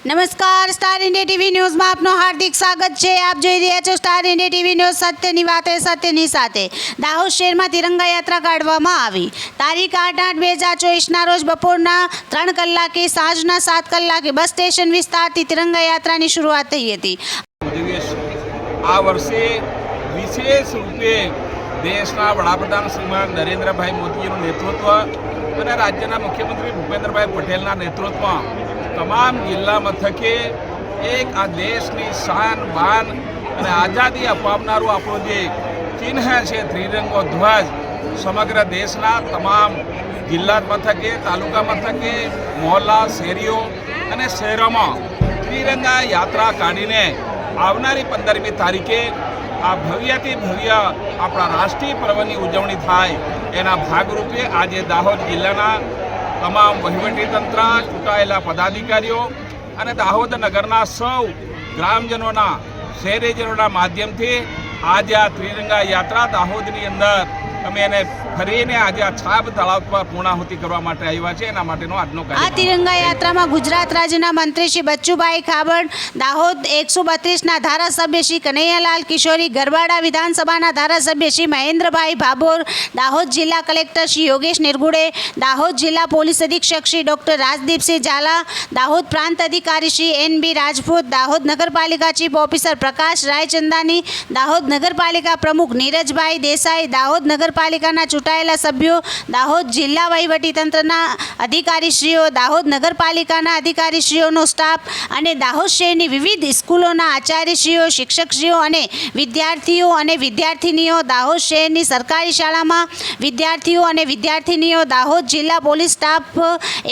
નમસ્કાર, star India TV ન્યૂઝમાં આપનું હાર્દિક સ્વાગત છે। આપ જોઈ રહ્યા છો સ્ટાર ઇન્ડિયા ટીવી ન્યૂઝ। સત્યની વાતે સત્યની સાથે। દાહોદ શહેરમાં તિરંગા યાત્રા કાઢવામાં આવી। તારીખ 8/8/2024ના રોજ બપોરના 3 કલાકે સાંજના 7 કલાકે બસ સ્ટેશન વિસ્તારથી તિરંગા યાત્રાની શરૂઆત થઈ હતી। આ વર્ષે વિશેષ રૂપે દેશના વડાપ્રધાન શ્રીમાન નરેન્દ્રભાઈ મોદીજીનું નેતૃત્વ અને રાજ્યના મુખ્યમંત્રી ભૂપેન્દ્રભાઈ પટેલના નેતૃત્વમાં તમામ જિલ્લા મથકે એક આ દેશની શાન બાન અને આઝાદી અપાવનારું આપણું જે ચિહ્ન છે ત્રિરંગો ધ્વજ સમગ્ર દેશના તમામ જિલ્લા મથકે તાલુકા મથકે મોહલ્લા શેરીઓ અને શહેરોમાં ત્રિરંગા યાત્રા કાઢીને આવનારી 15મી તારીખે આ ભવ્યથી ભવ્ય આપણા રાષ્ટ્રીય પર્વની ઉજવણી થાય એના ભાગરૂપે આજે દાહોદ જિલ્લાના તમામ વહીવટીતંત્ર ચૂંટાયેલા પદાધિકારીઓ અને દાહોદ નગરના સૌ ગ્રામજનોના શહેરીજનોના માધ્યમથી આજે આ ત્રિરંગા યાત્રા દાહોદની અંદર અમે એને ફરીને આજે આ છાબ તળાવ પર પૂર્ણાહુતિ કરવા માટે આવ્યા છે। એના માટેનો આજનો આ તિરંગા યાત્રામાં ગુજરાત રાજ્યના મંત્રી શ્રી બચ્ચુભાઈ ખાબડ, દાહોદ 132ના ધારાસભ્ય શ્રી કનૈયાલાલ કિશોરી, ગરબાડા વિધાનસભાના ધારાસભ્ય શ્રી મહેન્દ્રભાઈ ભાભોર, દાહોદ જિલ્લા કલેક્ટર શ્રી યોગેશ નિરગુડે, દાહોદ જિલ્લા પોલીસ અધિક્ષક શ્રી ડૉક્ટર રાજદીપસિંહ ઝાલા, દાહોદ પ્રાંત અધિકારી શ્રી NB રાજપૂત, દાહોદ નગરપાલિકા ચીફ ઓફિસર પ્રકાશ રાયચંદાની, દાહોદ નગરપાલિકા પ્રમુખ નીરજભાઈ દેસાઈ, દાહોદ નગરપાલિકાના ચૂંટાયેલા સભ્યો, દાહોદ જિલ્લા વહીવટીતંત્રના અધિકારીશ્રીઓ, દાહોદ નગરપાલિકાના અધિકારીશ્રીઓનો સ્ટાફ અને દાહોદ શહેરની વિવિધ સ્કૂલોના આચાર્યશ્રીઓ, શિક્ષકશ્રીઓ અને વિદ્યાર્થીઓ અને વિદ્યાર્થિનીઓ, દાહોદ શહેરની સરકારી શાળામાં વિદ્યાર્થીઓ અને વિદ્યાર્થિનીઓ, દાહોદ જિલ્લા police staff,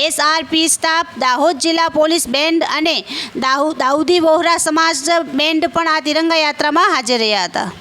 SRP staff, Dahod જિલ્લા પોલીસ બેન્ડ અને દાઉદી વોહરા સમાજ બેન્ડ પણ આ તિરંગા યાત્રામાં હાજર રહ્યા હતા।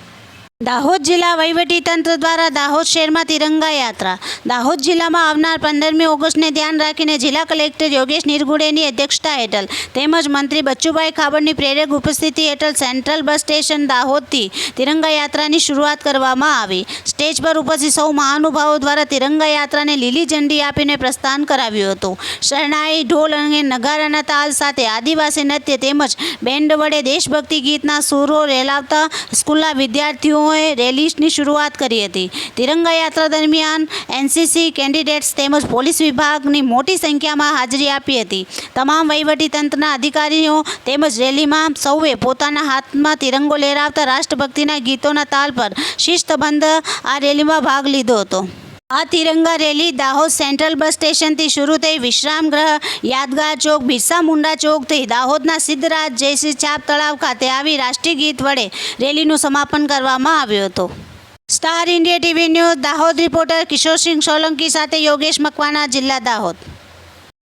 દાહોદ જિલ્લા વહીવટીતંત્ર દ્વારા દાહોદ શહેરમાં તિરંગા યાત્રા। દાહોદ જિલ્લામાં આવનાર 15મી ઓગસ્ટને ધ્યાન રાખીને જિલ્લા કલેક્ટર યોગેશ નિરગુડેની અધ્યક્ષતા હેઠળ તેમજ મંત્રી બચ્ચુભાઈ ખાબડની પ્રેરક ઉપસ્થિતિ હેઠળ સેન્ટ્રલ બસ સ્ટેશન દાહોદથી તિરંગા યાત્રાની શરૂઆત કરવામાં આવી। સ્ટેજ પર ઉપસ્થિત સૌ મહાનુભાવો દ્વારા તિરંગા યાત્રાને લીલી ઝંડી આપીને પ્રસ્થાન કરાવ્યું હતું। શરણાઈ, ઢોલ અને નગારાના તાલ સાથે આદિવાસી નૃત્ય તેમજ બેન્ડ વડે દેશભક્તિ ગીતના સૂરો રેલાવતા સ્કૂલના વિદ્યાર્થીઓ રેલીની શરૂઆત કરી હતી। તિરંગા યાત્રા દરમિયાન NCC કેન્ડિડેટ્સ તેમજ પોલીસ વિભાગની મોટી સંખ્યામાં હાજરી આપી હતી। તમામ વહીવટીતંત્રના અધિકારીઓ તેમજ રેલીમાં સૌએ પોતાના હાથમાં તિરંગો લહેરાવતા રાષ્ટ્રભક્તિના ગીતોના તાલ પર શિસ્તબદ્ધ આ રેલીમાં ભાગ લીધો હતો। આ તિરંગા રેલી દાહોદ સેન્ટ્રલ બસ સ્ટેશનથી શરૂ થઈ વિશ્રામ ગ્રહ, યાદગાર ચોક, બિરસા મુંડા ચોકથી દાહોદના સિદ્ધરાજ જયશ્રી છાપ તળાવ ખાતે આવી રાષ્ટ્રીય ગીત વડે રેલીનું સમાપન કરવામાં આવ્યું હતું। Star India TV news Dahod reporter Kishorsinh Solanki સાથે યોગેશ મકવાણા, જિલ્લા દાહોદ।